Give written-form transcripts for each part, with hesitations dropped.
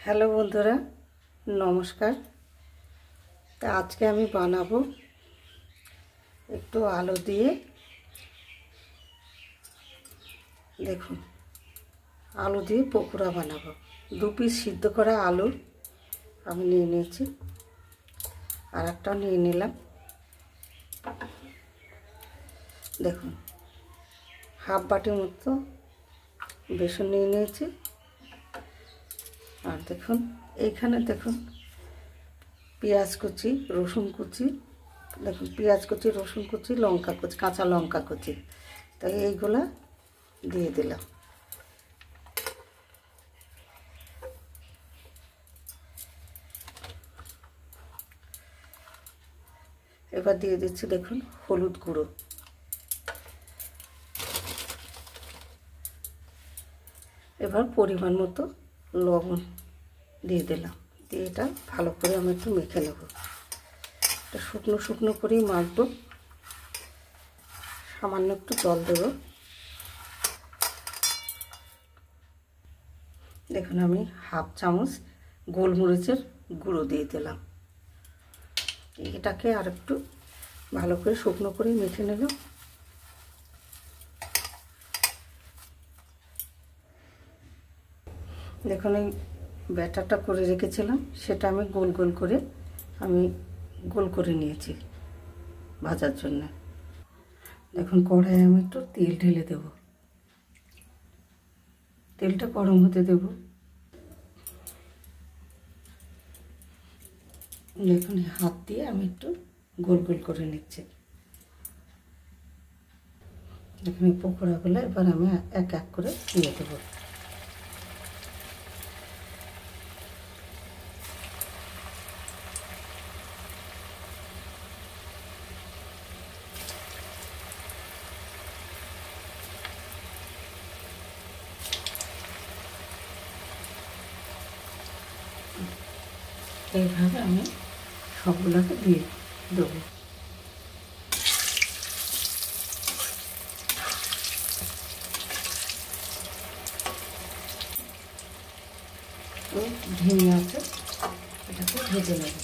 Hello বন্ধুরা, নমস্কার। তা আজকে আমি বানাবো একটু আলু দিয়ে, দেখুন আলু দিয়ে পকোড়া বানাবো। 2 পিস সিদ্ধ করা আলু আমি নিয়ে নিয়েছি, আর একটাও নিয়ে নিলাম। দেখুন হাফ বাটির মতো বেসন নিয়ে নিয়েছি। আর দেখুন এইখানে দেখুন পেঁয়াজ কুচি, রসুন কুচি, দেখুন পেঁয়াজ কুচি, রসুন কুচি, লঙ্কা কুচি, কাঁচা লঙ্কা কুচি, তাই এইগুলা দিয়ে দিলাম। এবার দিয়ে দিচ্ছি দেখুন হলুদ গুঁড়ো, এবার পরিমাণ মতো লবণ দিয়ে দিলাম। দিয়ে এটা ভালো করে আমি একটু মেখে নেব। এটা শুকনো শুকনো করেই মাখবো। সামান্য একটু জল দেব। দেখুন আমি হাফ চামচ গোলমরিচের গুঁড়ো দিয়ে দিলাম। এটাকে আর একটু ভালো করে শুকনো করে মেখে নেব। দেখুন এই ব্যাটারটা করে রেখেছিলাম, সেটা আমি গোল গোল করে নিয়েছি ভাজার জন্য। দেখুন কড়াইয়ে আমি একটু তেল ঢেলে দেব। তেলটা গরম হতে দেব। দেখুন হাত দিয়ে আমি একটু গোল গোল করে নিচ্ছি। দেখুন এই পকোড়াগুলো এবার আমি এক এক করে দিয়ে দেবো। এইভাবে আমি সবগুলোকে দিয়ে দেবো। ধিমি আছে, এটাকে ভেজে নেব।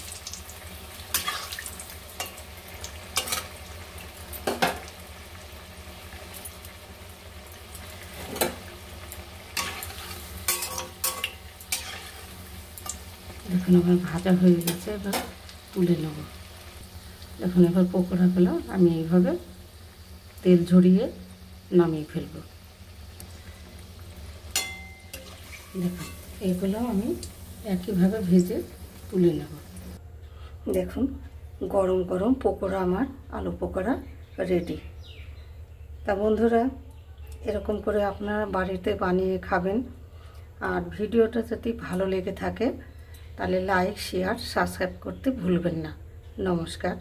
দেখুন আমার ভাজা হয়ে গেছে, এবার তুলে নেব। দেখুন এবার পকোড়াগুলো আমি এইভাবে তেল ঝরিয়ে নামিয়ে ফেলব। দেখুন এইগুলো আমি একইভাবে ভেজে তুলে নেব। দেখুন গরম গরম পকোড়া, আমার আলু পকোড়া রেডি। তা বন্ধুরা, এরকম করে আপনারা বাড়িতে বানিয়ে খাবেন। আর ভিডিওটা যদি ভালো লেগে থাকে তাহলে লাইক, শেয়ার, সাবস্ক্রাইব করতে ভুলবেন না। নমস্কার।